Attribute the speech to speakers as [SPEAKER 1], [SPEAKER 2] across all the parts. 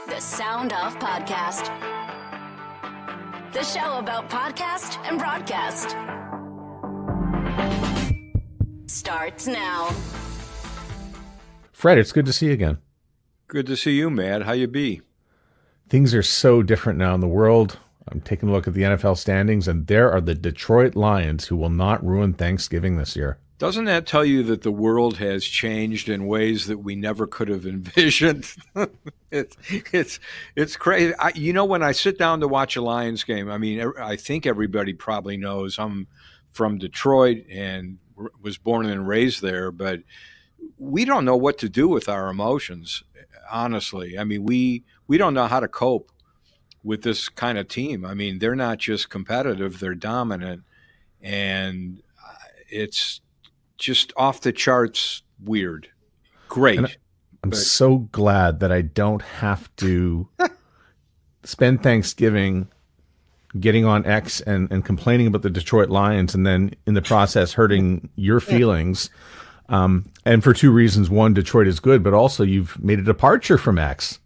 [SPEAKER 1] The Sound Off Podcast. The show about podcast and broadcast. Starts now.
[SPEAKER 2] Fred, it's good to see you again.
[SPEAKER 3] Good to see you, Matt. How you be?
[SPEAKER 2] Things are so different now in the world. I'm taking a look at the NFL standings, and there are the Detroit Lions who will not ruin Thanksgiving this year.
[SPEAKER 3] Doesn't that tell you that the world has changed in ways that we never could have envisioned? It's crazy. When I sit down to watch a Lions game, I mean, I think everybody probably knows I'm from Detroit and was born and raised there, but we don't know what to do with our emotions, honestly. I mean, we don't know how to cope with this kind of team. I mean, they're not just competitive, they're dominant, and it's just off the charts weird. Great.
[SPEAKER 2] I'm so glad that I don't have to spend Thanksgiving getting on X and complaining about the Detroit Lions and then in the process hurting your feelings. And for two reasons. One, Detroit is good, but also you've made a departure from X.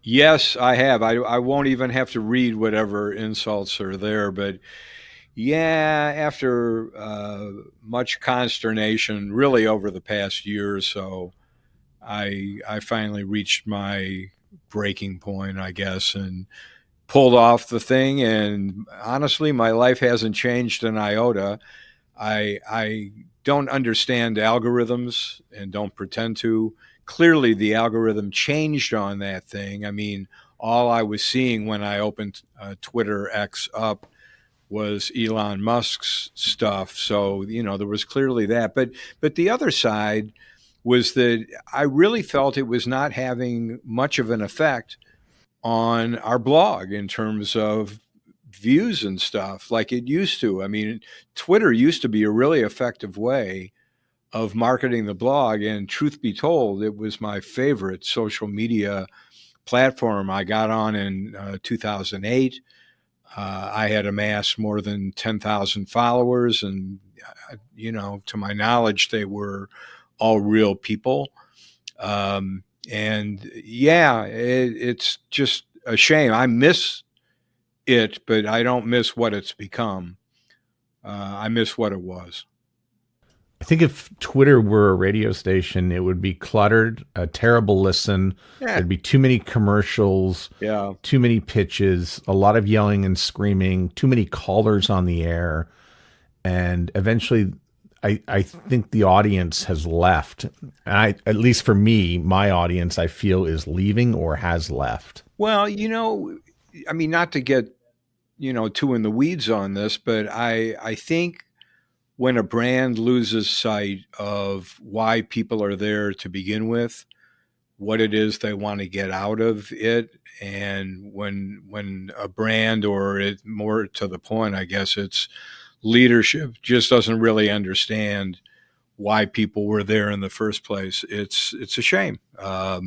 [SPEAKER 3] Yes, I have. I won't even have to read whatever insults are there, but yeah, after much consternation, really over the past year or so, I finally reached my breaking point, I guess, and pulled off the thing. And honestly, my life hasn't changed an iota. I don't understand algorithms and don't pretend to. Clearly, the algorithm changed on that thing. I mean, all I was seeing when I opened Twitter X up was Elon Musk's stuff. So, there was clearly that. But the other side was that I really felt it was not having much of an effect on our blog in terms of views and stuff like it used to. I mean, Twitter used to be a really effective way of marketing the blog. And truth be told, it was my favorite social media platform. I got on in 2008. I had amassed more than 10,000 followers, and, to my knowledge, they were all real people. It's just a shame. I miss it, but I don't miss what it's become. I miss what it was.
[SPEAKER 2] I think if Twitter were a radio station, it would be cluttered, a terrible listen.
[SPEAKER 3] Yeah.
[SPEAKER 2] There'd be too many commercials, too many pitches, a lot of yelling and screaming, too many callers on the air. And eventually, I think the audience has left. At least for me, my audience, I feel, is leaving or has left.
[SPEAKER 3] Well, I mean, not to get, too in the weeds on this, but I think when a brand loses sight of why people are there to begin with, what it is they want to get out of it, and when a brand, or it more to the point, I guess it's leadership, just doesn't really understand why people were there in the first place, it's a shame. But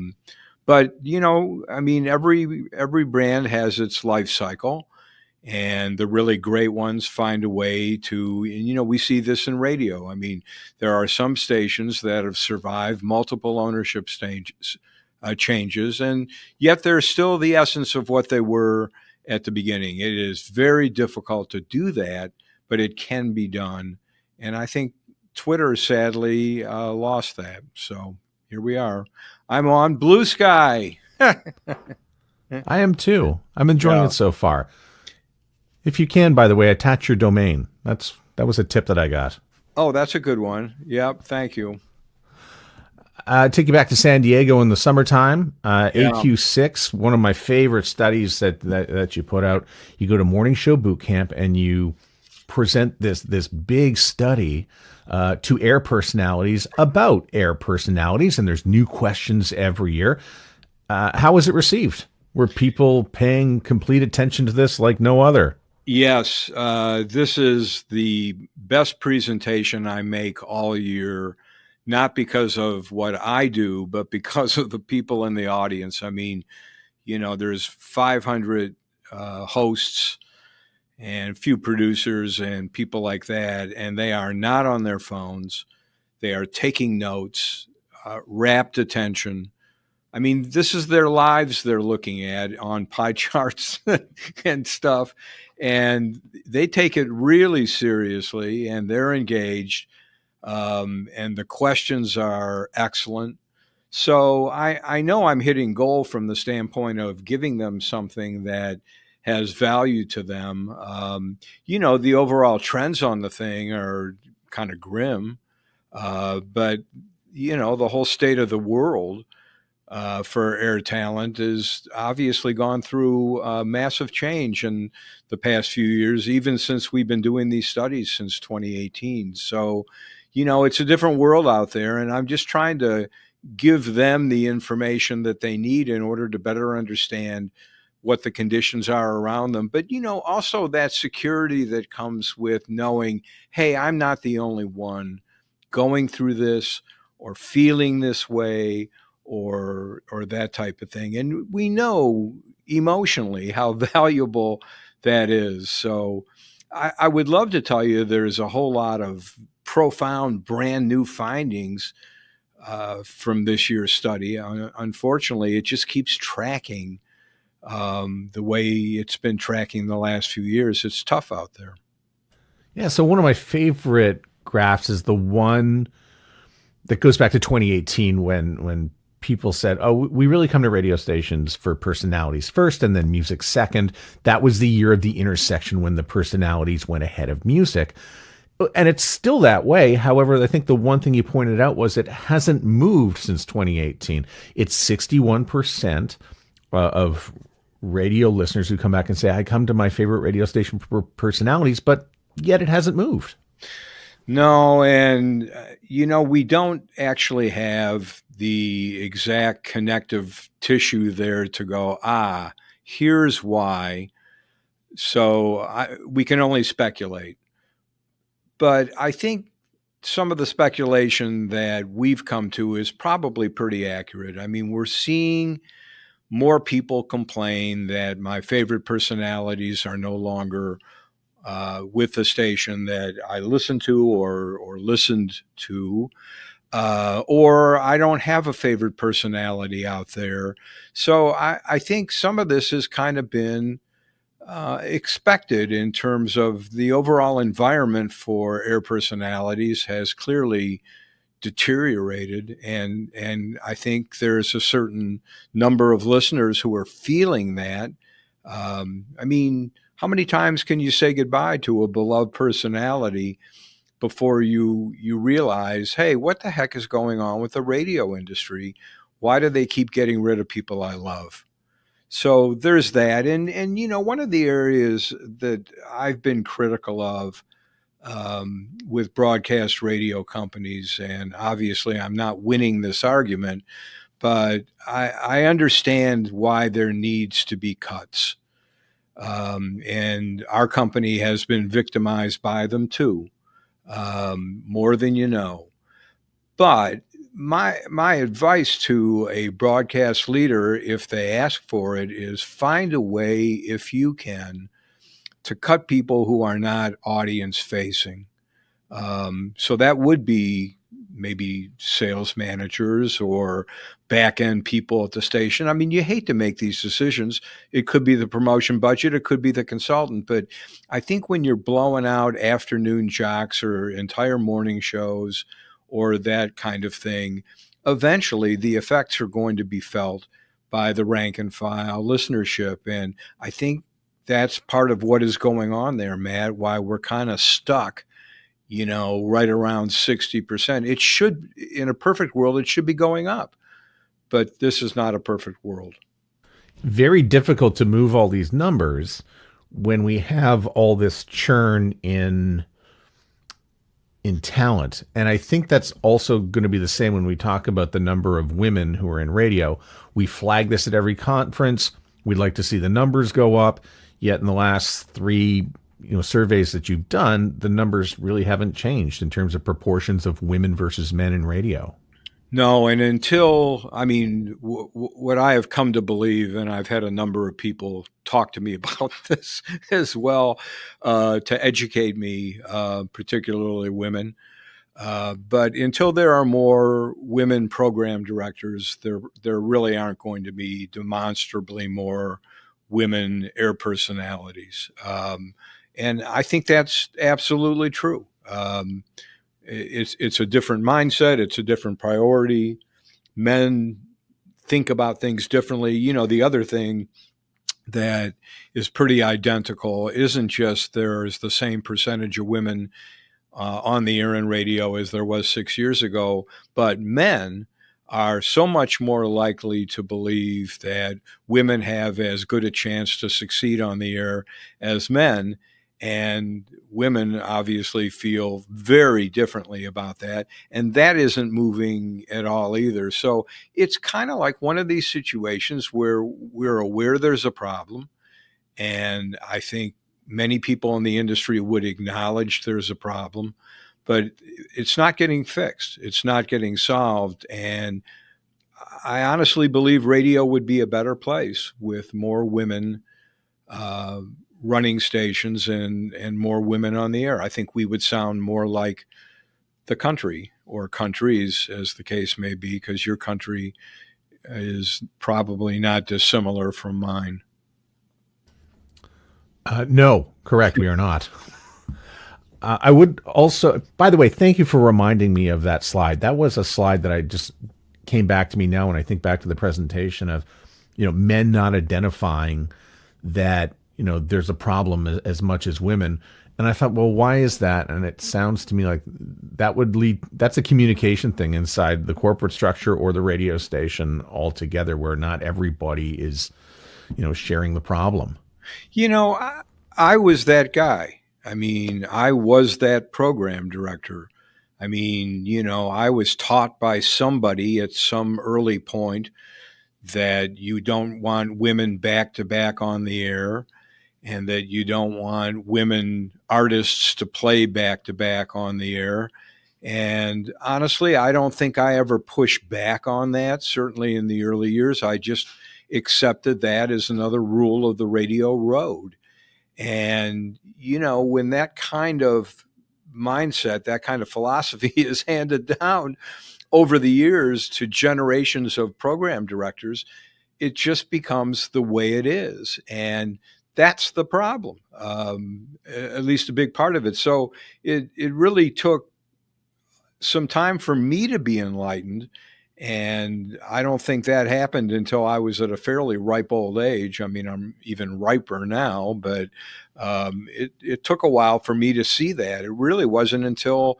[SPEAKER 3] I mean, every brand has its life cycle. And the really great ones find a way to, we see this in radio. I mean, there are some stations that have survived multiple ownership changes, and yet they're still the essence of what they were at the beginning. It is very difficult to do that, but it can be done. And I think Twitter sadly lost that. So here we are. I'm on Blue Sky.
[SPEAKER 2] I am too. I'm enjoying it so far. If you can, by the way, attach your domain. That was a tip that I got.
[SPEAKER 3] Oh, that's a good one. Yep, thank you.
[SPEAKER 2] Take you back to San Diego in the summertime. AQ6, one of my favorite studies that you put out. You go to Morning Show Boot Camp and you present this big study to air personalities about air personalities, and there's new questions every year. How was it received? Were people paying complete attention to this like no other?
[SPEAKER 3] Yes, this is the best presentation I make all year, not because of what I do, but because of the people in the audience. I mean, there's 500 hosts and a few producers and people like that, and they are not on their phones. They are taking notes, rapt attention. I mean, this is their lives they're looking at on pie charts and stuff. And they take it really seriously and they're engaged. And the questions are excellent. So I know I'm hitting goal from the standpoint of giving them something that has value to them. The overall trends on the thing are kind of grim, but the whole state of the world for air talent has obviously gone through massive change in the past few years, even since we've been doing these studies since 2018. So, it's a different world out there, and I'm just trying to give them the information that they need in order to better understand what the conditions are around them. But, also that security that comes with knowing, hey, I'm not the only one going through this or feeling this way or that type of thing. And we know emotionally how valuable that is. So I would love to tell you there's a whole lot of profound, brand new findings from this year's study. Unfortunately, it just keeps tracking the way it's been tracking the last few years. It's tough out there.
[SPEAKER 2] Yeah. So one of my favorite graphs is the one that goes back to 2018 when people said, oh, we really come to radio stations for personalities first and then music second. That was the year of the intersection when the personalities went ahead of music. And it's still that way. However, I think the one thing you pointed out was it hasn't moved since 2018. It's 61% of radio listeners who come back and say, I come to my favorite radio station for personalities, but yet it hasn't moved.
[SPEAKER 3] No, and, we don't actually have the exact connective tissue there to go, here's why. So we can only speculate. But I think some of the speculation that we've come to is probably pretty accurate. I mean, we're seeing more people complain that my favorite personalities are no longer with the station that I listen to or listened to, or I don't have a favorite personality out there. So I think some of this has kind of been expected in terms of the overall environment for air personalities has clearly deteriorated. And I think there's a certain number of listeners who are feeling that. I mean, how many times can you say goodbye to a beloved personality before you realize, hey, what the heck is going on with the radio industry? Why do they keep getting rid of people I love? So there's that. And one of the areas that I've been critical of with broadcast radio companies, and obviously I'm not winning this argument, but I understand why there needs to be cuts. And our company has been victimized by them too, more than you know. But my advice to a broadcast leader, if they ask for it, is find a way, if you can, to cut people who are not audience facing. So that would be maybe sales managers or back end people at the station. I mean, you hate to make these decisions. It could be the promotion budget, it could be the consultant. But I think when you're blowing out afternoon jocks or entire morning shows or that kind of thing, eventually the effects are going to be felt by the rank and file listenership. And I think that's part of what is going on there, Matt, why we're kind of stuck, right around 60%. It should, in a perfect world, it should be going up. But this is not a perfect world.
[SPEAKER 2] Very difficult to move all these numbers when we have all this churn in talent. And I think that's also going to be the same when we talk about the number of women who are in radio. We flag this at every conference. We'd like to see the numbers go up. Yet in the last three surveys that you've done, the numbers really haven't changed in terms of proportions of women versus men in radio.
[SPEAKER 3] No, and until, what I have come to believe, and I've had a number of people talk to me about this as well, to educate me, particularly women, But until there are more women program directors, there really aren't going to be demonstrably more women air personalities. And I think that's absolutely true. It's a different mindset. It's a different priority. Men think about things differently. The other thing that is pretty identical isn't just there's the same percentage of women on the air and radio as there was 6 years ago, but men are so much more likely to believe that women have as good a chance to succeed on the air as men. And women obviously feel very differently about that. And that isn't moving at all either. So it's kind of like one of these situations where we're aware there's a problem. And I think many people in the industry would acknowledge there's a problem, but it's not getting fixed. It's not getting solved. And I honestly believe radio would be a better place with more women running stations and more women on the air. I think we would sound more like the country, or countries, as the case may be, because your country is probably not dissimilar from mine.
[SPEAKER 2] No, correct. We are not. I would also, by the way, thank you for reminding me of that slide. That was a slide that I just came back to me now when I think back to the presentation of, men not identifying that, there's a problem as much as women. And I thought, well, why is that? And it sounds to me like that's a communication thing inside the corporate structure or the radio station altogether, where not everybody is, sharing the problem.
[SPEAKER 3] I was that guy. I was that program director. I was taught by somebody at some early point that you don't want women back to back on the air, and that you don't want women artists to play back to back on the air. And honestly, I don't think I ever pushed back on that. Certainly in the early years, I just accepted that as another rule of the radio road. And, when that kind of mindset, that kind of philosophy is handed down over the years to generations of program directors, it just becomes the way it is. And that's the problem, at least a big part of it. So it really took some time for me to be enlightened. And I don't think that happened until I was at a fairly ripe old age. I'm even riper now, but it took a while for me to see that. It really wasn't until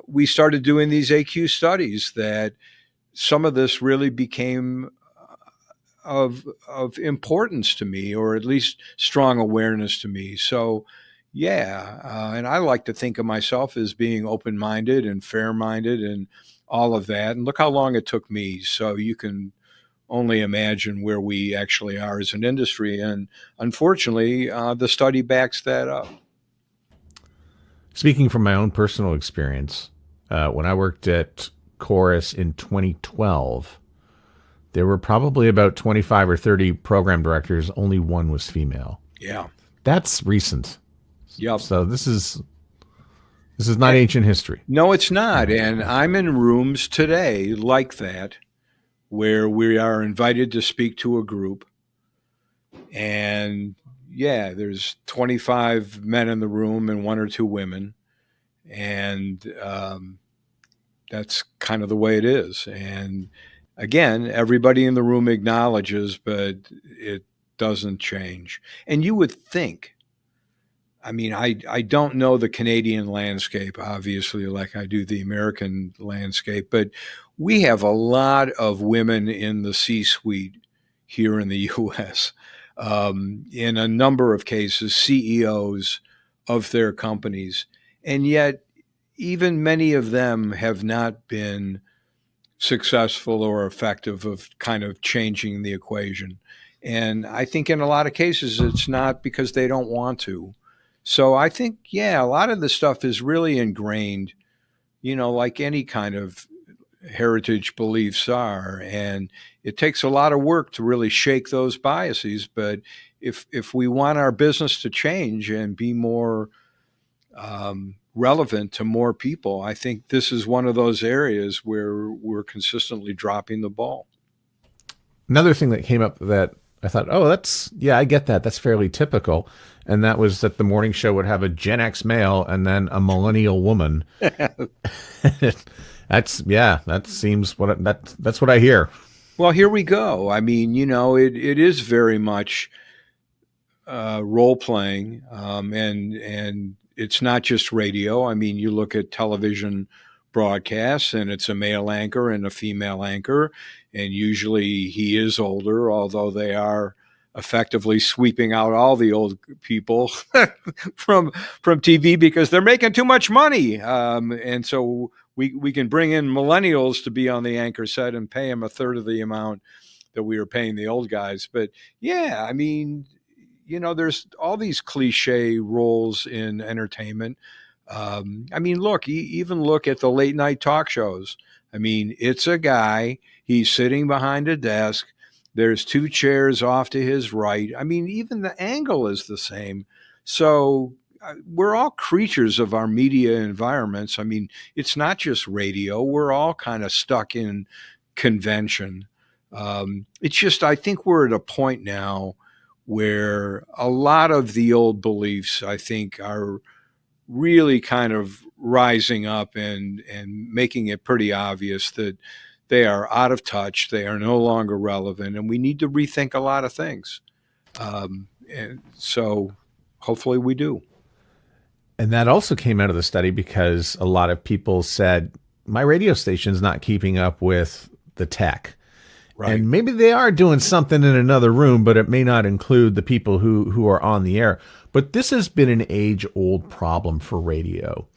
[SPEAKER 3] we started doing these AQ studies that some of this really became of importance to me, or at least strong awareness to me. So, and I like to think of myself as being open-minded and fair-minded and all of that. And look how long it took me. So you can only imagine where we actually are as an industry. And unfortunately, the study backs that up.
[SPEAKER 2] Speaking from my own personal experience, when I worked at Chorus in 2012, there were probably about 25 or 30 program directors. Only one was female.
[SPEAKER 3] Yeah.
[SPEAKER 2] That's recent.
[SPEAKER 3] Yep.
[SPEAKER 2] So this is not ancient history.
[SPEAKER 3] No, it's not. And I'm in rooms today like that, where we are invited to speak to a group. And there's 25 men in the room and one or two women. And that's kind of the way it is. And again, everybody in the room acknowledges, but it doesn't change. And you would think, I don't know the Canadian landscape, obviously, like I do the American landscape, but we have a lot of women in the C-suite here in the U.S. In a number of cases, CEOs of their companies. And yet, even many of them have not been successful or effective of kind of changing the equation. And I think in a lot of cases, it's not because they don't want to. So I think, a lot of the stuff is really ingrained, like any kind of heritage beliefs are. And it takes a lot of work to really shake those biases. But if we want our business to change and be more relevant to more people. I think this is one of those areas where we're consistently dropping the ball.
[SPEAKER 2] Another thing that came up that I thought, oh, I get that. That's fairly typical. And that was that the morning show would have a Gen X male and then a millennial woman. That's what I hear.
[SPEAKER 3] Well, here we go. I mean, it is very much role playing, and it's not just radio. I mean, you look at television broadcasts, and it's a male anchor and a female anchor, and usually he is older, although they are effectively sweeping out all the old people from TV because they're making too much money, and so we can bring in millennials to be on the anchor set and pay them a third of the amount that we were paying the old guys. But yeah, I mean, there's all these cliche roles in entertainment. I mean, even look at the late night talk shows. I mean, it's a guy, he's sitting behind a desk. There's two chairs off to his right. I mean, even the angle is the same. So we're all creatures of our media environments. I mean, it's not just radio. We're all kind of stuck in convention. It's just, I think we're at a point now where a lot of the old beliefs, I think, are really kind of rising up and making it pretty obvious that they are out of touch. They are no longer relevant, and we need to rethink a lot of things. And so hopefully we do.
[SPEAKER 2] And that also came out of the study because a lot of people said, my radio station's not keeping up with the tech. Right. And maybe they are doing something in another room, but it may not include the people who are on the air. But this has been an age-old problem for radio.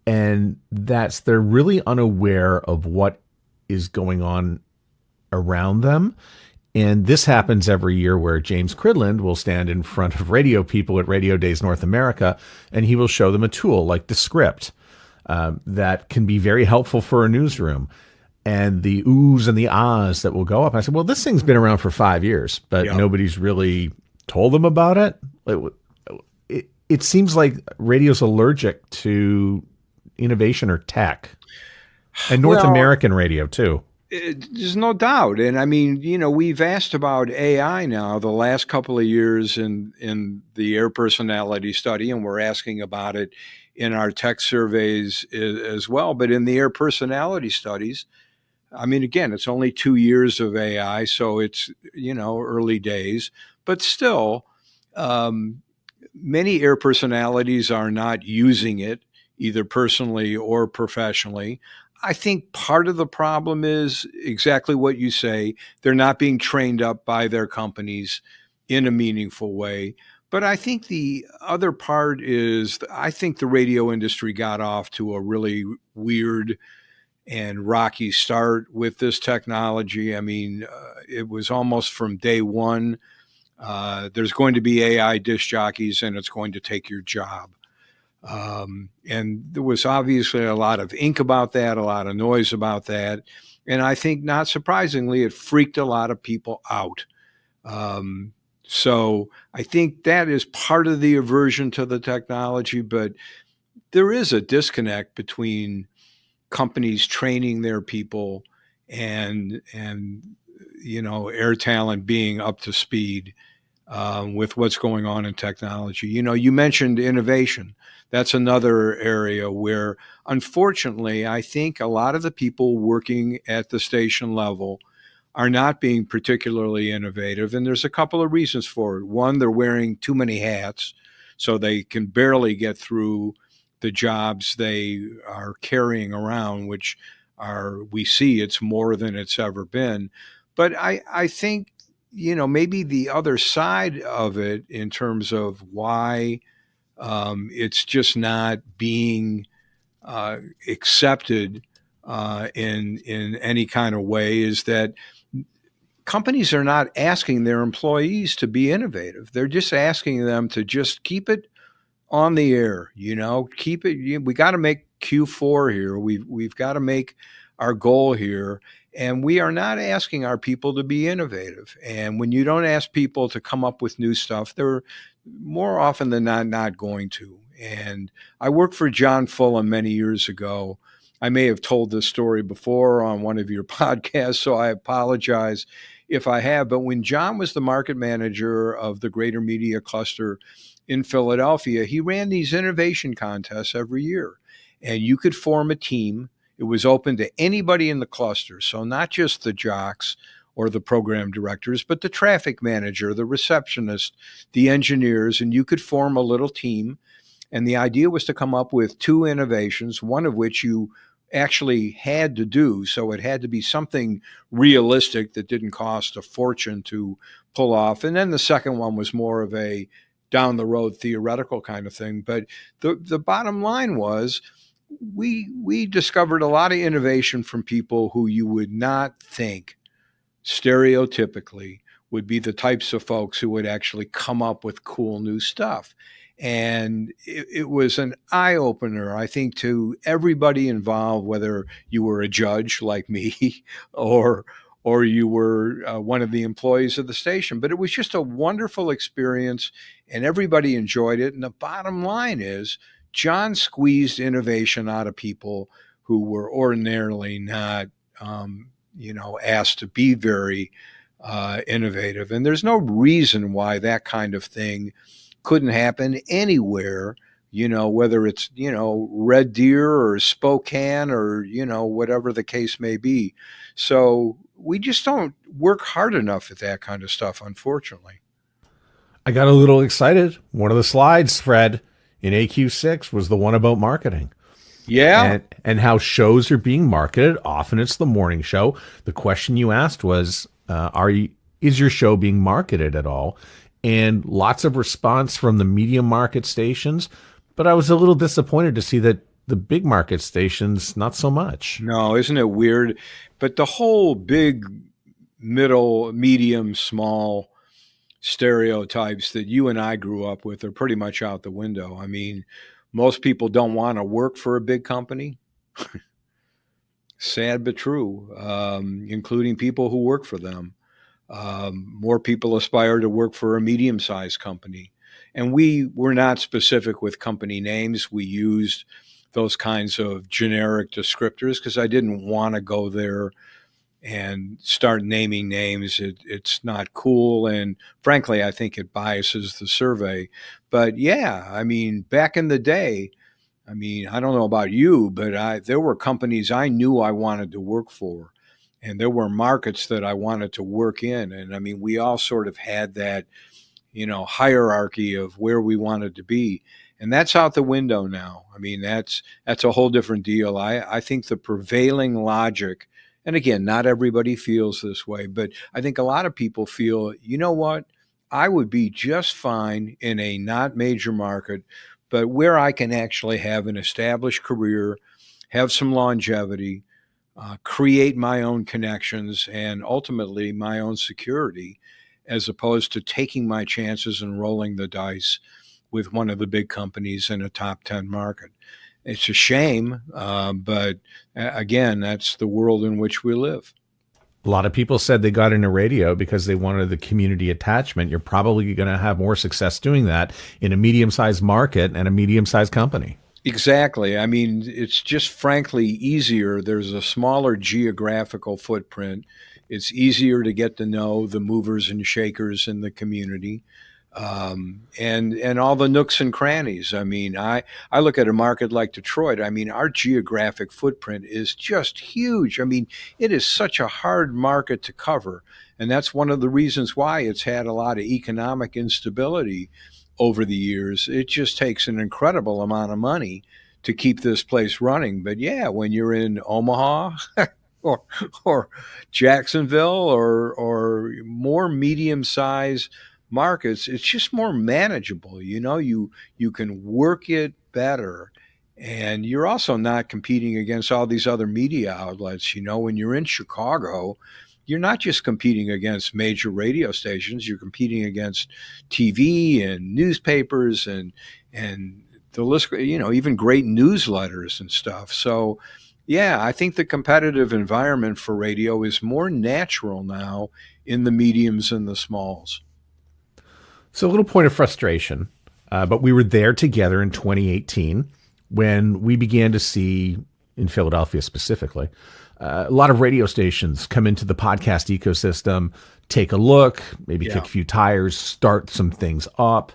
[SPEAKER 2] And that's they're really unaware of what is going on around them. And this happens every year where James Cridland will stand in front of radio people at Radio Days North America, and he will show them a tool like the script that can be very helpful for a newsroom. And the oohs and the ahs that will go up. I said, well, this thing's been around for 5 years, but nobody's really told them about it. It seems like radio's allergic to innovation or tech. And North American radio, too.
[SPEAKER 3] There's no doubt. And I mean, we've asked about AI now the last couple of years in the air personality study, and we're asking about it in our tech surveys as well. But in the air personality studies, I mean, again, it's only 2 years of AI, so it's, early days. But still, many air personalities are not using it, either personally or professionally. I think part of the problem is exactly what you say. They're not being trained up by their companies in a meaningful way. But I think the other part is I think the radio industry got off to a really weird and rocky start with this technology. I mean, it was almost from day one, there's going to be AI disc jockeys and it's going to take your job. And there was obviously a lot of ink about that, a lot of noise about that. And I think not surprisingly, it freaked a lot of people out. So I think that is part of the aversion to the technology, but there is a disconnect between companies training their people and air talent being up to speed with what's going on in technology. You mentioned innovation. That's another area where, unfortunately, I think a lot of the people working at the station level are not being particularly innovative. And there's a couple of reasons for it. One, they're wearing too many hats, so they can barely get through the jobs they are carrying around, which we see it's more than it's ever been. But I think, maybe the other side of it in terms of why it's just not being accepted in any kind of way is that companies are not asking their employees to be innovative. They're just asking them to just keep it on the air, keep it. We got to make Q4 here. We've got to make our goal here. And we are not asking our people to be innovative. And when you don't ask people to come up with new stuff, they're more often than not going to. And I worked for John Fulham many years ago. I may have told this story before on one of your podcasts, so I apologize if I have. But when John was the market manager of the Greater Media Cluster in Philadelphia, he ran these innovation contests every year. And you could form a team. It was open to anybody in the cluster. So not just the jocks or the program directors, but the traffic manager, the receptionist, the engineers, and you could form a little team. And the idea was to come up with 2 innovations, one of which you actually had to do. So it had to be something realistic that didn't cost a fortune to pull off. And then the second one was more of a down the road theoretical kind of thing. But the bottom line was we discovered a lot of innovation from people who you would not think stereotypically would be the types of folks who would actually come up with cool new stuff. And it was an eye opener, I think, to everybody involved, whether you were a judge like me or you were one of the employees of the station. But it was just a wonderful experience, and everybody enjoyed it. And the bottom line is, John squeezed innovation out of people who were ordinarily not, asked to be very innovative. And there's no reason why that kind of thing couldn't happen anywhere, whether it's, Red Deer or Spokane or, whatever the case may be. So we just don't work hard enough at that kind of stuff, unfortunately.
[SPEAKER 2] I got a little excited. One of the slides, Fred, in AQ6 was the one about marketing.
[SPEAKER 3] Yeah.
[SPEAKER 2] And how shows are being marketed. Often it's the morning show. The question you asked was, is your show being marketed at all? And lots of response from the medium market stations. But I was a little disappointed to see that the big market stations, not so much.
[SPEAKER 3] No, isn't it weird? But the whole big, middle, medium, small stereotypes that you and I grew up with are pretty much out the window. I mean, most people don't want to work for a big company. Sad but true, including people who work for them. More people aspire to work for a medium-sized company. And we were not specific with company names. We used those kinds of generic descriptors because I didn't want to go there and start naming names. It's not cool. And frankly, I think it biases the survey. But yeah, I mean, back in the day, I don't know about you, but there were companies I knew I wanted to work for. And there were markets that I wanted to work in. And we all sort of had that, hierarchy of where we wanted to be. And that's out the window now. That's a whole different deal. I think the prevailing logic, and again, not everybody feels this way, but I think a lot of people feel, you know what? I would be just fine in a not major market, but where I can actually have an established career, have some longevity, create my own connections, and ultimately my own security, as opposed to taking my chances and rolling the dice with one of the big companies in a top 10 market. It's a shame, but again, that's the world in which we live.
[SPEAKER 2] A lot of people said they got into radio because they wanted the community attachment. You're probably going to have more success doing that in a medium-sized market and a medium-sized company.
[SPEAKER 3] Exactly. It's just frankly easier. There's a smaller geographical footprint. It's easier to get to know the movers and shakers in the community, and all the nooks and crannies. I look at a market like Detroit. Our geographic footprint is just huge. It is such a hard market to cover, and that's one of the reasons why it's had a lot of economic instability over the years. It just takes an incredible amount of money to keep this place running. But yeah, when you're in Omaha or Jacksonville or more medium-sized markets, it's just more manageable. You can work it better, and you're also not competing against all these other media outlets. When you're in Chicago, you're not just competing against major radio stations, you're competing against TV and newspapers and the list, even great newsletters and stuff. So yeah, I think the competitive environment for radio is more natural now in the mediums and the smalls.
[SPEAKER 2] So a little point of frustration. But we were there together in 2018 when we began to see, in Philadelphia specifically, a lot of radio stations come into the podcast ecosystem, take a look, maybe kick a few tires, start some things up.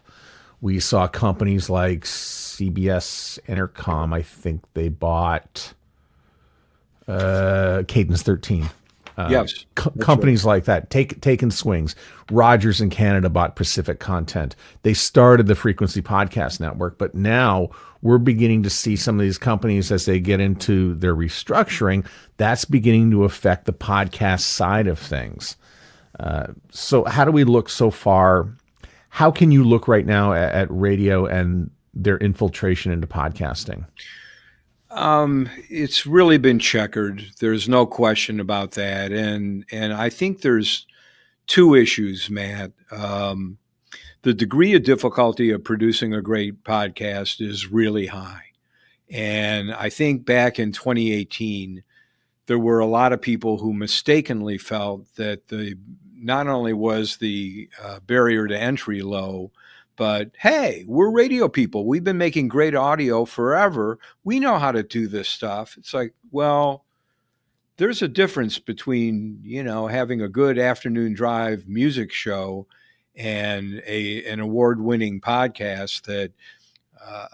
[SPEAKER 2] We saw companies like CBS Intercom, I think they bought Cadence 13.
[SPEAKER 3] Yes.
[SPEAKER 2] Companies like that taking swings. Rogers in Canada bought Pacific Content. They started the Frequency Podcast Network, but now we're beginning to see some of these companies as they get into their restructuring. That's beginning to affect the podcast side of things. So how do we look so far? How can you look right now at radio and their infiltration into podcasting?
[SPEAKER 3] It's really been checkered. There's no question about that. And I think there's two issues, Matt. The degree of difficulty of producing a great podcast is really high. And I think back in 2018, there were a lot of people who mistakenly felt that not only was the barrier to entry low, but hey, we're radio people. We've been making great audio forever. We know how to do this stuff. It's like, well, there's a difference between, having a good afternoon drive music show and an award-winning podcast that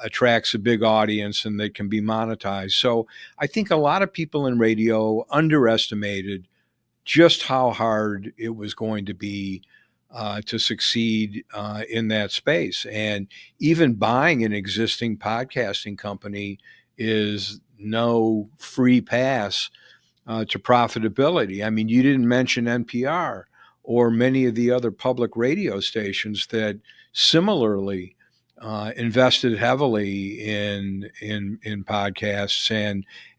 [SPEAKER 3] attracts a big audience and that can be monetized. So I think a lot of people in radio underestimated just how hard it was going to be to succeed in that space. And even buying an existing podcasting company is no free pass to profitability. I mean, you didn't mention NPR or many of the other public radio stations that similarly invested heavily in podcasts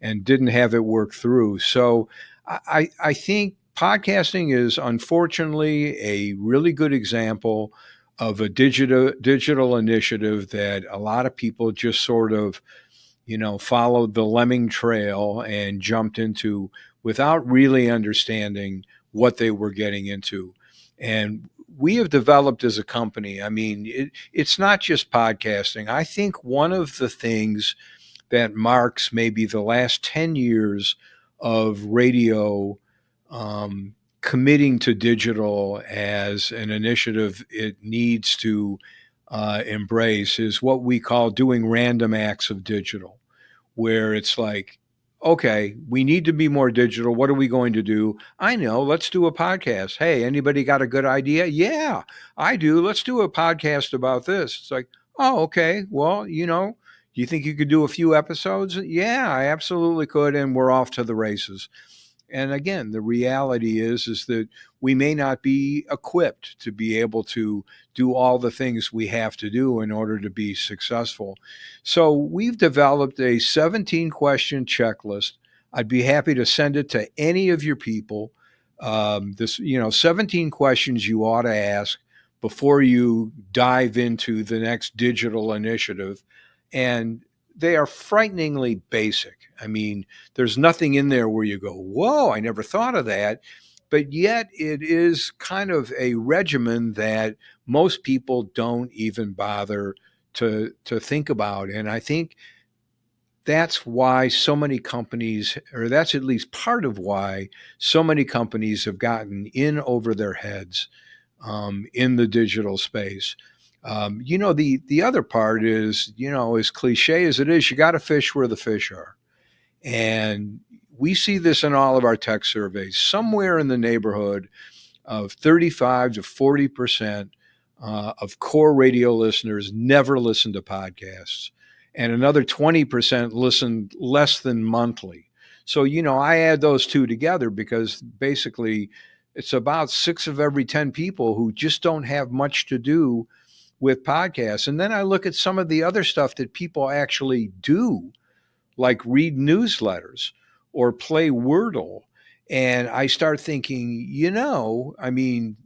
[SPEAKER 3] and didn't have it work through. So I think podcasting is unfortunately a really good example of a digital initiative that a lot of people just sort of, followed the lemming trail and jumped into without really understanding what they were getting into. And we have developed as a company, I mean, it's not just podcasting. I think one of the things that marks maybe the last 10 years of radio committing to digital as an initiative it needs to embrace is what we call doing random acts of digital, where it's like, okay, we need to be more digital. What are we going to do? I know, let's do a podcast. Hey, anybody got a good idea? Yeah, I do. Let's do a podcast about this. It's like, oh, okay. Well, you think you could do a few episodes? Yeah, I absolutely could. And we're off to the races. And again, the reality is that we may not be equipped to be able to do all the things we have to do in order to be successful. So we've developed a 17-question checklist. I'd be happy to send it to any of your people. 17 questions you ought to ask before you dive into the next digital initiative. And they are frighteningly basic. I mean, there's nothing in there where you go, whoa, I never thought of that. But yet it is kind of a regimen that most people don't even bother to think about. And I think that's why so many companies, or that's at least part of why so many companies have gotten in over their heads in the digital space. The other part is, as cliche as it is, you got to fish where the fish are. And we see this in all of our tech surveys. Somewhere in the neighborhood of 35 to 40% of core radio listeners never listen to podcasts. And another 20% listen less than monthly. So, I add those two together because basically it's about 6 of every 10 people who just don't have much to do with podcasts. And then I look at some of the other stuff that people actually do, like read newsletters or play Wordle. And I start thinking,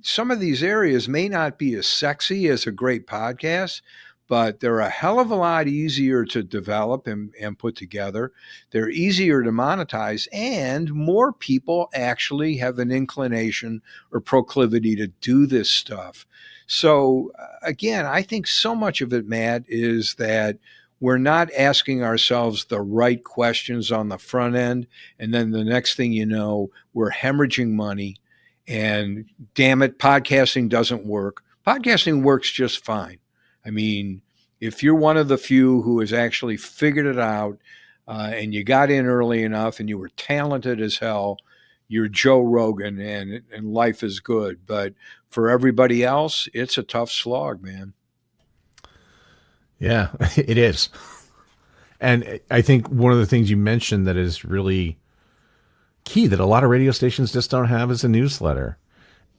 [SPEAKER 3] some of these areas may not be as sexy as a great podcast, but they're a hell of a lot easier to develop and put together. They're easier to monetize, and more people actually have an inclination or proclivity to do this stuff. So again, I think so much of it, Matt, is that we're not asking ourselves the right questions on the front end. And then the next thing you know, we're hemorrhaging money. And damn it, podcasting doesn't work. Podcasting works just fine. I mean, if you're one of the few who has actually figured it out and you got in early enough and you were talented as hell, you're Joe Rogan and life is good. But for everybody else, it's a tough slog, man.
[SPEAKER 2] Yeah, it is. And I think one of the things you mentioned that is really key that a lot of radio stations just don't have is a newsletter.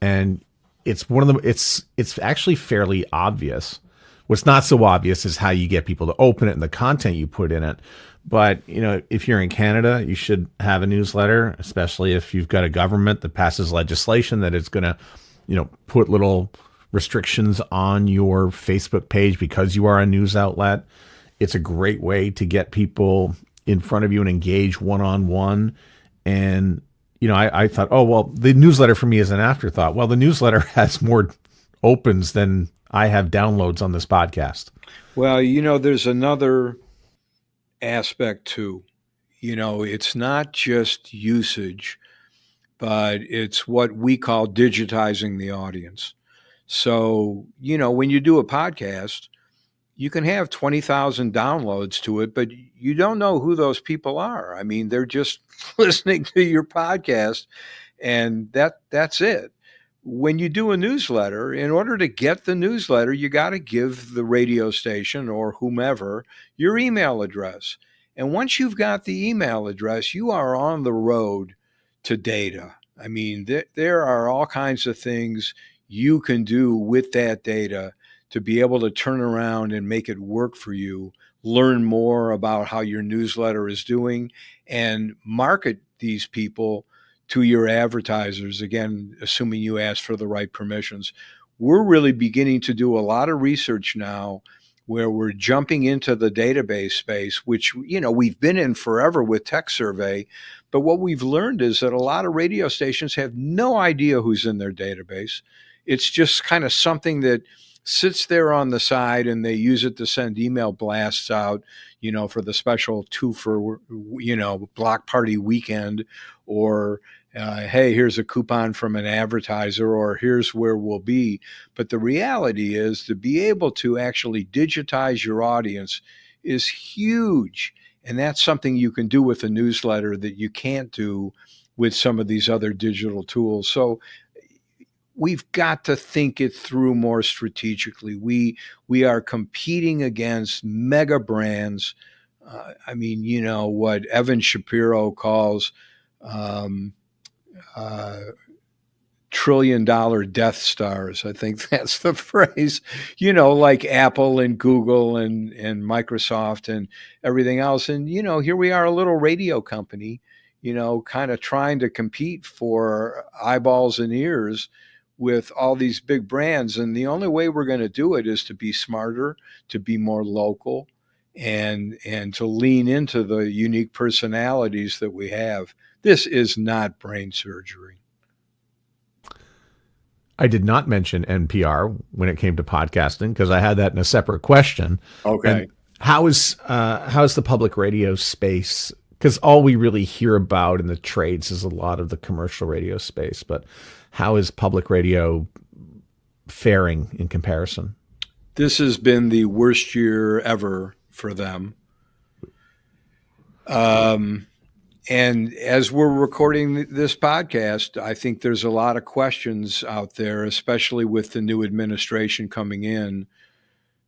[SPEAKER 2] And it's one of them. It's actually fairly obvious. What's not so obvious is how you get people to open it and the content you put in it. But, you know, if you're in Canada, you should have a newsletter, especially if you've got a government that passes legislation that is going to, you know, put little restrictions on your Facebook page because you are a news outlet. It's a great way to get people in front of you and engage one-on-one. And, you know, I thought, oh, well, the newsletter for me is an afterthought. Well, the newsletter has more opens than I have downloads on this podcast.
[SPEAKER 3] Well, you know, there's another aspect too. You know, it's not just usage, but it's what we call digitizing the audience. So, you know, when you do a podcast, you can have 20,000 downloads to it, but you don't know who those people are. I mean, they're just listening to your podcast, and that's it. When you do a newsletter, in order to get the newsletter, you got to give the radio station or whomever your email address. And once you've got the email address, you are on the road to data. I mean, there are all kinds of things you can do with that data to be able to turn around and make it work for you, learn more about how your newsletter is doing, and market these people to your advertisers, again, assuming you ask for the right permissions. We're really beginning to do a lot of research now where we're jumping into the database space, which, you know, we've been in forever with Tech Survey. But what we've learned is that a lot of radio stations have no idea who's in their database. It's just kind of something that sits there on the side, and they use it to send email blasts out, you know, for the special 2 for, you know, block party weekend, or hey, here's a coupon from an advertiser, or here's where we'll be. But the reality is, to be able to actually digitize your audience is huge. And that's something you can do with a newsletter that you can't do with some of these other digital tools. So we've got to think it through more strategically. We are competing against mega brands. I mean, you know, what Evan Shapiro calls trillion-dollar Death Stars. I think that's the phrase, you know, like Apple and Google and Microsoft and everything else. And, you know, here we are, a little radio company, you know, kind of trying to compete for eyeballs and ears with all these big brands. And the only way we're going to do it is to be smarter, to be more local, and to lean into the unique personalities that we have. This is not brain surgery.
[SPEAKER 2] I did not mention NPR when it came to podcasting because I had that in a separate question.
[SPEAKER 3] Okay.
[SPEAKER 2] And how is the public radio space? Because all we really hear about in the trades is a lot of the commercial radio space, but how is public radio faring in comparison?
[SPEAKER 3] This has been the worst year ever for them. And as we're recording this podcast, I think there's a lot of questions out there, especially with the new administration coming in.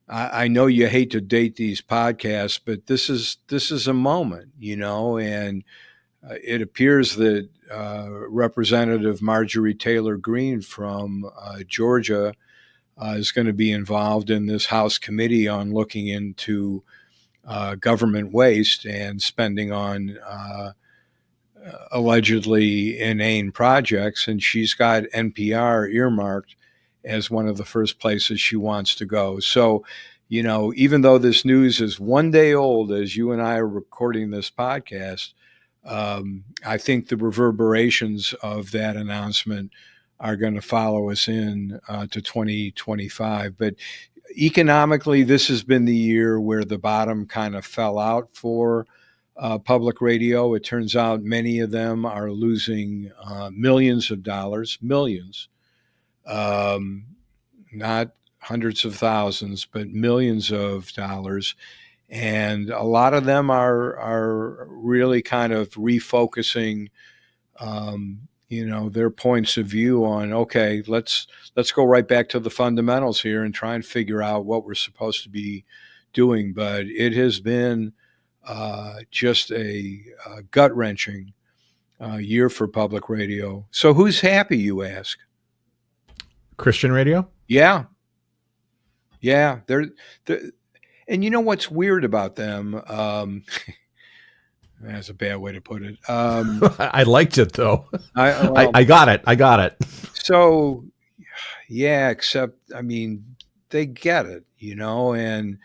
[SPEAKER 3] I know you hate to date these podcasts, but this is a moment, you know, and it appears that Representative Marjorie Taylor Greene from Georgia is going to be involved in this House committee on looking into government waste and spending on allegedly inane projects. And she's got NPR earmarked as one of the first places she wants to go. So, even though this news is one day old as you and I are recording this podcast, I think the reverberations of that announcement are going to follow us in to 2025. But economically, this has been the year where the bottom kind of fell out for public radio. It turns out many of them are losing millions of dollars, millions, not hundreds of thousands, but millions of dollars. And a lot of them are really kind of refocusing, their points of view on, okay, let's go right back to the fundamentals here and try and figure out what we're supposed to be doing. But it has been just a gut-wrenching year for public radio. So who's happy, you ask?
[SPEAKER 2] Christian radio?
[SPEAKER 3] Yeah. They're and you know what's weird about them? That's a bad way to put it.
[SPEAKER 2] I liked it though.
[SPEAKER 3] Well,
[SPEAKER 2] I got it.
[SPEAKER 3] So, yeah, except they get it, and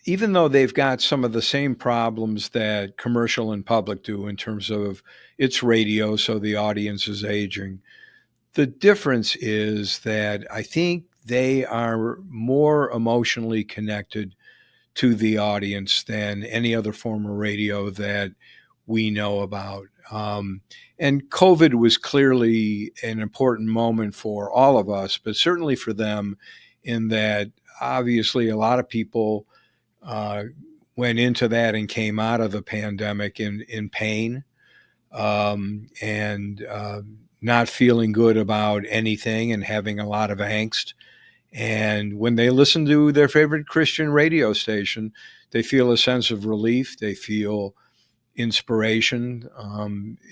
[SPEAKER 3] even though they've got some of the same problems that commercial and public do in terms of it's radio, so the audience is aging, the difference is that I think they are more emotionally connected to the audience than any other form of radio that we know about. And COVID was clearly an important moment for all of us, but certainly for them, in that obviously a lot of people went into that and came out of the pandemic in pain and not feeling good about anything and having a lot of angst. And when they listen to their favorite Christian radio station, they feel a sense of relief. They feel inspiration.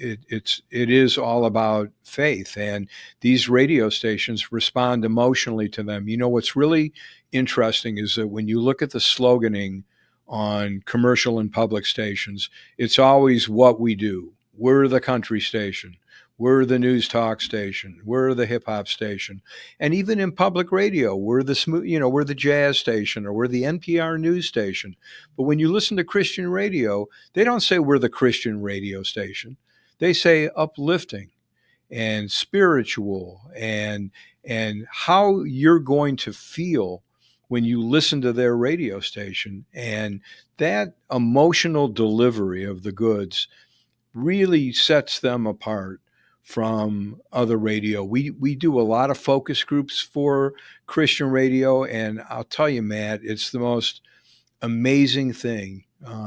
[SPEAKER 3] It is all about faith, and these radio stations respond emotionally to them. What's really interesting is that when you look at the sloganing on commercial and public stations, it's always what we do. We're the country station. We're the news talk station. We're the hip hop station. And even in public radio, we're the jazz station, or we're the NPR news station. But when you listen to Christian radio, they don't say we're the Christian radio station. They say uplifting and spiritual and how you're going to feel when you listen to their radio station. And that emotional delivery of the goods really sets them apart from other radio. We do a lot of focus groups for Christian radio, and I'll tell you, Matt, it's the most amazing thing.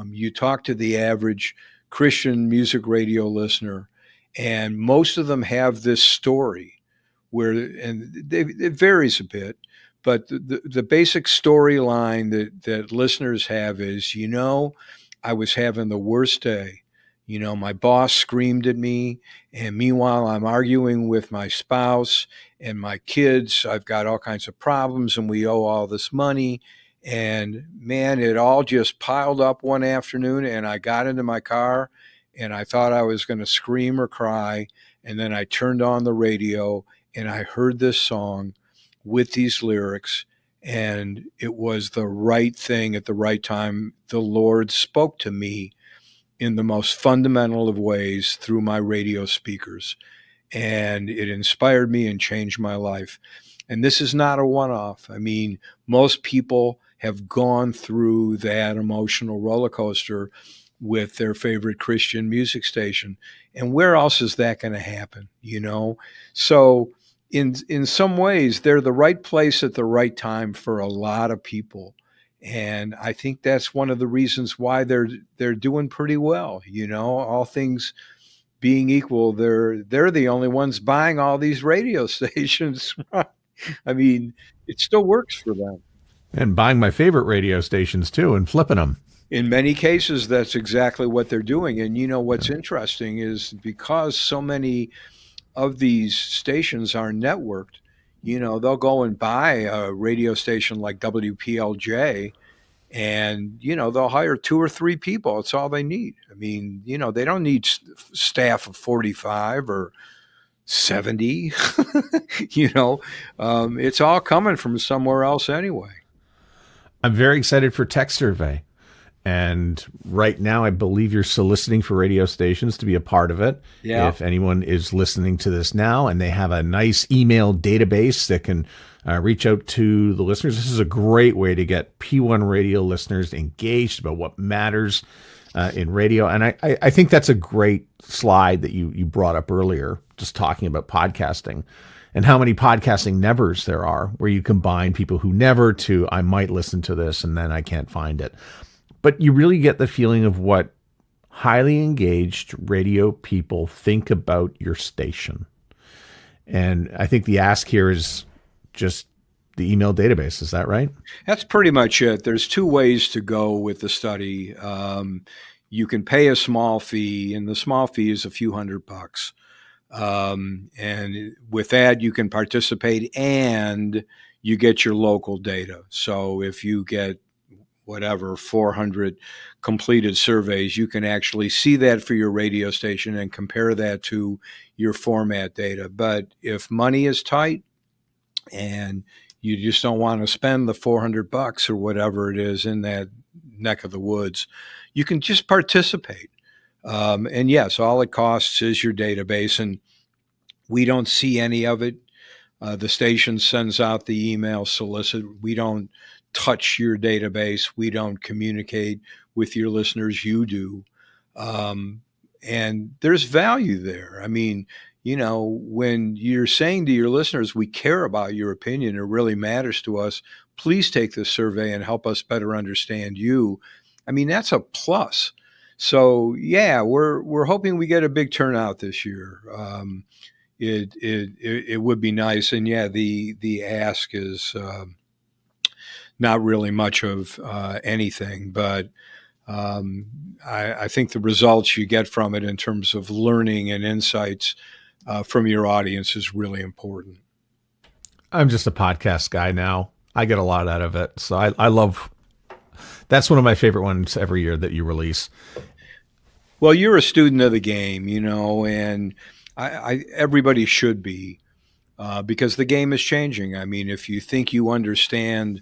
[SPEAKER 3] You talk to the average Christian music radio listener, and most of them have this story and it varies a bit, but the basic storyline that listeners have is, I was having the worst day. My boss screamed at me, and meanwhile, I'm arguing with my spouse and my kids. I've got all kinds of problems, and we owe all this money. And man, it all just piled up one afternoon, and I got into my car, and I thought I was going to scream or cry. And then I turned on the radio, and I heard this song with these lyrics, and it was the right thing at the right time. The Lord spoke to me in the most fundamental of ways through my radio speakers. And it inspired me and changed my life. And this is not a one-off. Most people have gone through that emotional roller coaster with their favorite Christian music station. And where else is that going to happen? So in some ways, they're the right place at the right time for a lot of people. And I think that's one of the reasons why they're doing pretty well. All things being equal, they're the only ones buying all these radio stations. It still works for them.
[SPEAKER 2] And buying my favorite radio stations too and flipping them.
[SPEAKER 3] In many cases, that's exactly what they're doing. And what's interesting is because so many of these stations are networked, they'll go and buy a radio station like WPLJ, and, they'll hire 2 or 3 people. It's all they need. They don't need staff of 45 or 70. It's all coming from somewhere else anyway.
[SPEAKER 2] I'm very excited for Tech Survey. And right now, I believe you're soliciting for radio stations to be a part of it.
[SPEAKER 3] Yeah.
[SPEAKER 2] If anyone is listening to this now and they have a nice email database that can reach out to the listeners, this is a great way to get P1 radio listeners engaged about what matters in radio. And I think that's a great slide that you brought up earlier, just talking about podcasting and how many podcasting nevers there are, where you combine people who never to, I might listen to this and then I can't find it. But you really get the feeling of what highly engaged radio people think about your station. And I think the ask here is just the email database. Is that right?
[SPEAKER 3] That's pretty much it. There's two ways to go with the study. You can pay a small fee, and the small fee is a few $100. And with that, you can participate and you get your local data. So if you get 400 completed surveys, you can actually see that for your radio station and compare that to your format data. But if money is tight and you just don't want to spend the $400 or whatever it is in that neck of the woods, you can just participate. And yes, all it costs is your database, and we don't see any of it. The station sends out the email solicit. We don't touch your database. We don't communicate with your listeners. You do. And there's value there. I mean, when you're saying to your listeners, we care about your opinion, it really matters to us, please take this survey and help us better understand you. I mean, that's a plus. So yeah, we're hoping we get a big turnout this year. It would be nice. And yeah, the ask is, not really much of anything, but I think the results you get from it in terms of learning and insights from your audience is really important.
[SPEAKER 2] I'm just a podcast guy now. I get a lot out of it. So I love, that's one of my favorite ones every year that you release.
[SPEAKER 3] Well, you're a student of the game, and everybody should be, because the game is changing. I mean, if you think you understand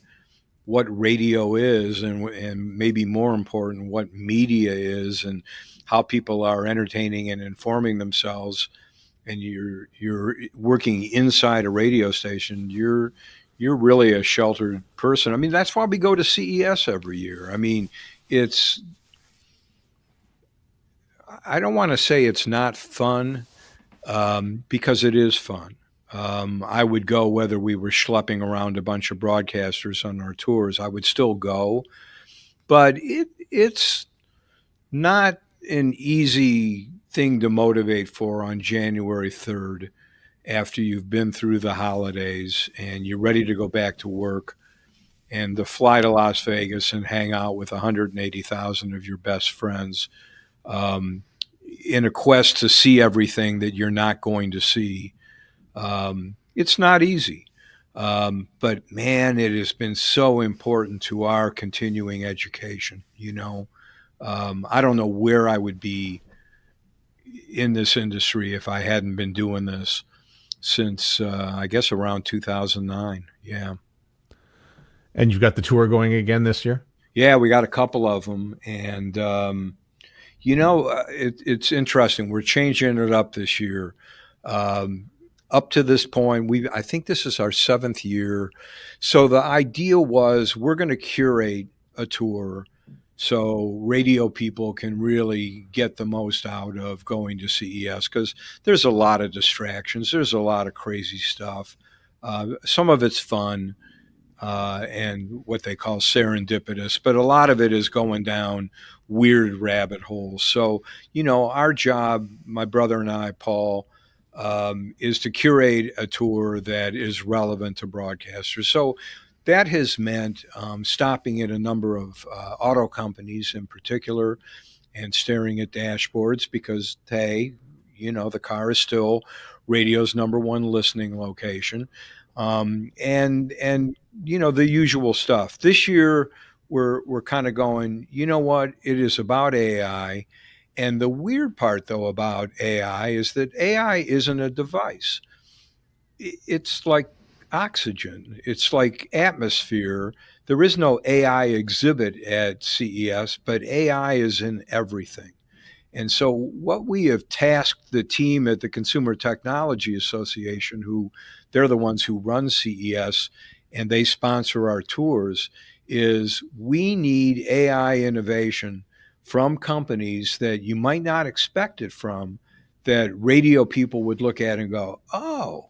[SPEAKER 3] what radio is and maybe more important, what media is and how people are entertaining and informing themselves, and you're working inside a radio station, you're really a sheltered person. I mean, that's why we go to CES every year. I mean, I don't want to say it's not fun, because it is fun. I would go whether we were schlepping around a bunch of broadcasters on our tours. I would still go, but it's not an easy thing to motivate for on January 3rd after you've been through the holidays and you're ready to go back to work and to fly to Las Vegas and hang out with 180,000 of your best friends, in a quest to see everything that you're not going to see. It's not easy, but man, it has been so important to our continuing education. I don't know where I would be in this industry if I hadn't been doing this since, I guess, around 2009. Yeah.
[SPEAKER 2] And you've got the tour going again this year?
[SPEAKER 3] Yeah, we got a couple of them. And, it's interesting. We're changing it up this year. Up to this point, I think this is our 7th year. So the idea was we're going to curate a tour so radio people can really get the most out of going to CES, because there's a lot of distractions. There's a lot of crazy stuff. Some of it's fun and what they call serendipitous, but a lot of it is going down weird rabbit holes. So, our job, my brother and I, Paul, is to curate a tour that is relevant to broadcasters. So that has meant stopping at a number of auto companies in particular and staring at dashboards because, hey, the car is still radio's number one listening location. And the usual stuff. This year, we're kind of going, you know what? It is about AI. And the weird part, though, about AI is that AI isn't a device. It's like oxygen. It's like atmosphere. There is no AI exhibit at CES, but AI is in everything. And so, what we have tasked the team at the Consumer Technology Association, who they're the ones who run CES and they sponsor our tours, is we need AI innovation from companies that you might not expect it from, that radio people would look at and go, oh,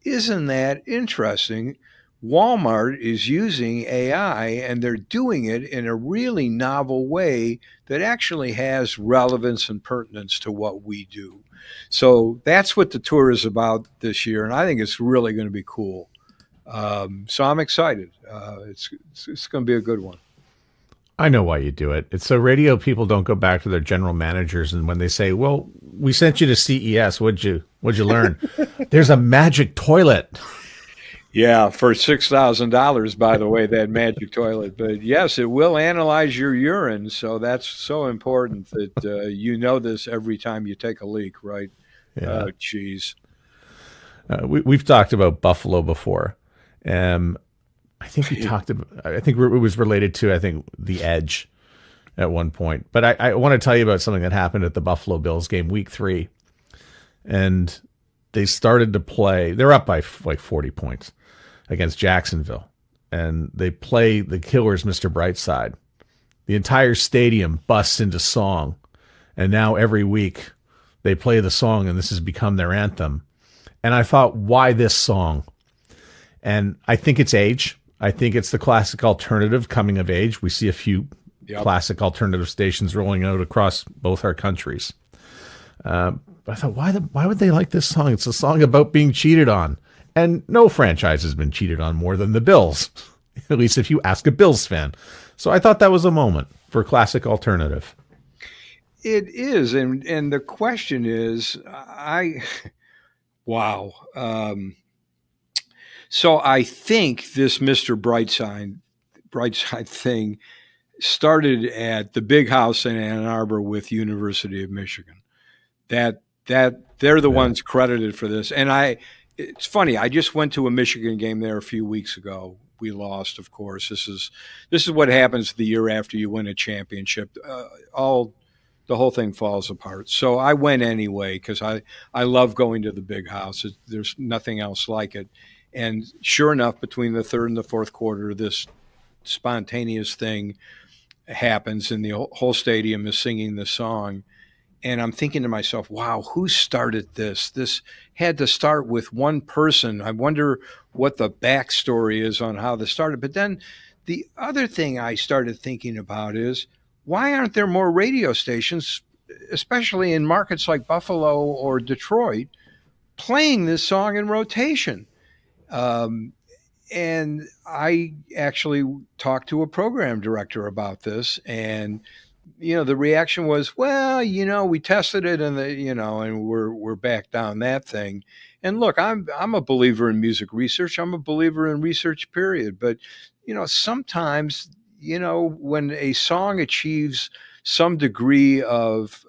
[SPEAKER 3] isn't that interesting? Walmart is using AI and they're doing it in a really novel way that actually has relevance and pertinence to what we do. So that's what the tour is about this year, and I think it's really going to be cool. So I'm excited. It's going to be a good one.
[SPEAKER 2] I know why you do it. It's so radio people don't go back to their general managers, and when they say, "Well, we sent you to CES, what'd you learn?" There's a magic toilet.
[SPEAKER 3] Yeah, for $6,000, by the way, that magic toilet. But yes, it will analyze your urine, so that's so important that you know this every time you take a leak, right?
[SPEAKER 2] Yeah.
[SPEAKER 3] Oh, geez.
[SPEAKER 2] We've talked about Buffalo before. I think we talked about. I think it was related to the Edge at one point. But I want to tell you about something that happened at the Buffalo Bills game, Week 3, and they started to play. They're up by like 40 points against Jacksonville, and they play the Killers' Mr. Brightside. The entire stadium busts into song, and now every week they play the song, and this has become their anthem. And I thought, why this song? And I think it's age. I think it's the classic alternative coming of age. We see a few classic alternative stations rolling out across both our countries. But I thought, why would they like this song? It's a song about being cheated on. And no franchise has been cheated on more than the Bills, at least if you ask a Bills fan. So I thought that was a moment for classic alternative.
[SPEAKER 3] It is. And the question is, wow. So I think this Mr. Brightside thing started at the Big House in Ann Arbor with University of Michigan. That they're the ones credited for this. And it's funny. I just went to a Michigan game there a few weeks ago. We lost, of course. This is what happens the year after you win a championship. The whole thing falls apart. So I went anyway because I love going to the Big House. There's nothing else like it. And sure enough, between the third and the fourth quarter, this spontaneous thing happens, and the whole stadium is singing the song. And I'm thinking to myself, wow, who started this? This had to start with one person. I wonder what the backstory is on how this started. But then the other thing I started thinking about is, why aren't there more radio stations, especially in markets like Buffalo or Detroit, playing this song in rotation? And I actually talked to a program director about this, and the reaction was, well, we tested it, and and we're back down that thing. And look, I'm a believer in music research. I'm a believer in research, period. But sometimes when a song achieves some degree of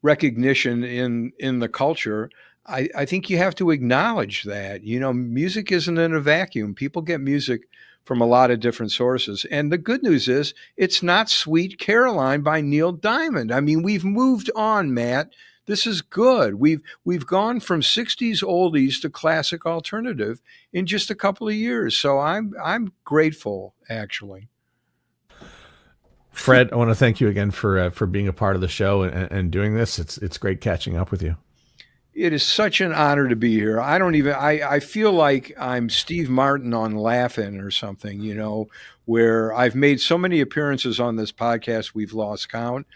[SPEAKER 3] recognition in the culture, I think you have to acknowledge that. Music isn't in a vacuum. People get music from a lot of different sources. And the good news is it's not Sweet Caroline by Neil Diamond. I mean, we've moved on, Matt. This is good. We've gone from 60s oldies to classic alternative in just a couple of years. So I'm grateful, actually.
[SPEAKER 2] Fred, I want to thank you again for being a part of the show and doing this. It's great catching up with you.
[SPEAKER 3] It is such an honor to be here. I feel like I'm Steve Martin on Laugh-In or something, where I've made so many appearances on this podcast, we've lost count.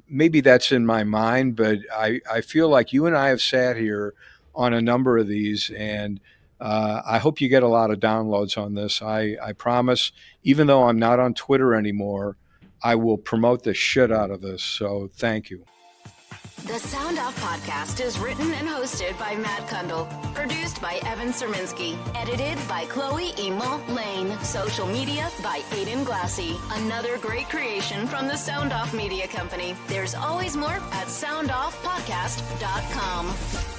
[SPEAKER 3] Maybe that's in my mind, but I feel like you and I have sat here on a number of these, and I hope you get a lot of downloads on this. I promise, even though I'm not on Twitter anymore, I will promote the shit out of this. So thank you.
[SPEAKER 1] The Sound Off Podcast is written and hosted by Matt Kundle. Produced by Evan Serminski. Edited by Chloe Emo Lane. Social media by Aiden Glassy. Another great creation from the Sound Off Media Company. There's always more at soundoffpodcast.com.